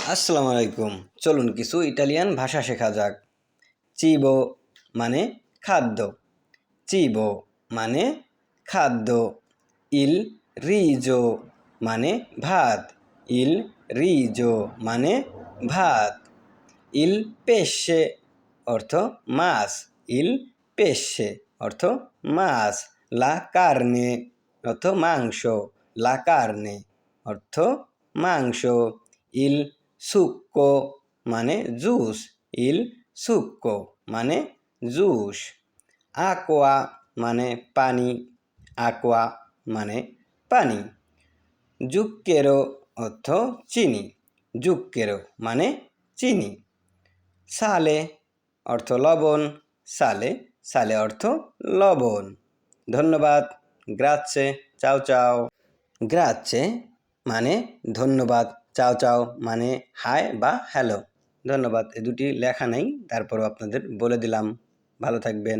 আসসালামু আলাইকুম। চলুন কিছু ইটালিয়ান ভাষা শেখা যাক। চিবো মানে খাদ্য। চিবো মানে খাদ্য। ইল রিজো মানে ভাত। ইল রিজো মানে ভাত। ইল পেশে অর্থ মাছ। ইল পেশে অর্থ মাছ। লা কার্নে অর্থ মাংস। লা কার্নে অর্থ মাংস। ইল সুক্কো মানে জুস। ইল সুক্কো মানে জুস। আকোয়া মানে পানি। আকোয়া মানে পানি। জুক্কেরো অর্থ চিনি। জুক্কেরো মানে চিনি। সালে অর্থ লবণ। সালে সালে অর্থ লবণ। ধন্যবাদ। গ্রাচ্ছে। চাও চাও। গ্রাচ্ছে মানে ধন্যবাদ। চাও চাও মানে হাই বা হ্যালো। ধন্যবাদ। এ দুটি লেখা নেই, তারপরও আপনাদের বলে দিলাম। ভালো থাকবেন।